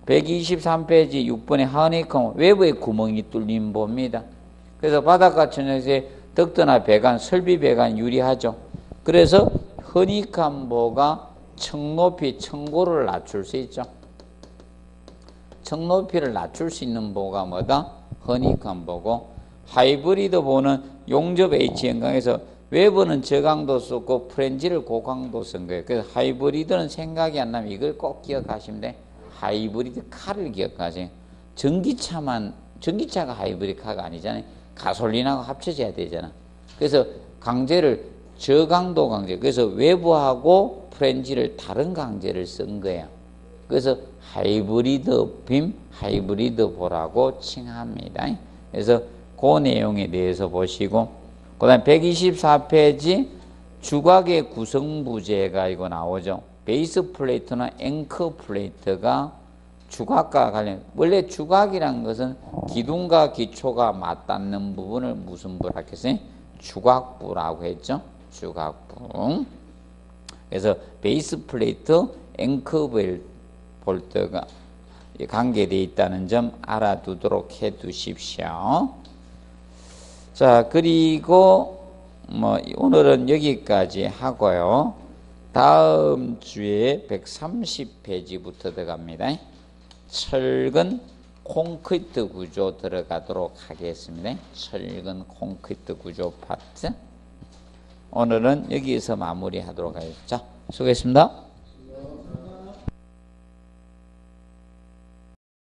123페이지 6번에 허니컴, 외부의 구멍이 뚫린 보입니다. 그래서 바닷가 천연에 덕트나 배관, 설비 배관 유리하죠. 그래서 허니컴보가 청고를 낮출 수 있죠. 청높이를 낮출 수 있는 보가 뭐다? 허니컴보고, 하이브리드 보는 용접 H 연강에서 외부는 저강도 썼고 프렌지를 고강도 쓴 거예요. 그래서 하이브리드는 생각이 안 나면 이걸 꼭 기억하시면 돼. 하이브리드 카를 기억하세요. 전기차가 하이브리드 카가 아니잖아요. 가솔린하고 합쳐져야 되잖아. 그래서 강제를 저강도 강제, 그래서 외부하고 프렌지를 다른 강제를 쓴 거예요. 그래서 하이브리드 빔, 하이브리드 보라고 칭합니다. 그래서 그 내용에 대해서 보시고, 그 다음에 124페이지 주곽의 구성부재가 이거 나오죠. 베이스 플레이트나 앵커 플레이트가 주곽과 관련, 원래 주곽이란 것은 기둥과 기초가 맞닿는 부분을 무슨 부라고 했어요? 주곽부라고 했죠. 주곽부. 그래서 베이스 플레이트, 앵커 볼트가 관계되어 있다는 점 알아두도록 해 두십시오. 자, 그리고 오늘은 여기까지 하고요. 다음 주에 130페이지부터 들어갑니다. 철근 콘크리트 구조 들어가도록 하겠습니다. 철근 콘크리트 구조 파트. 오늘은 여기서 마무리하도록 하겠습니다. 자, 수고했습니다.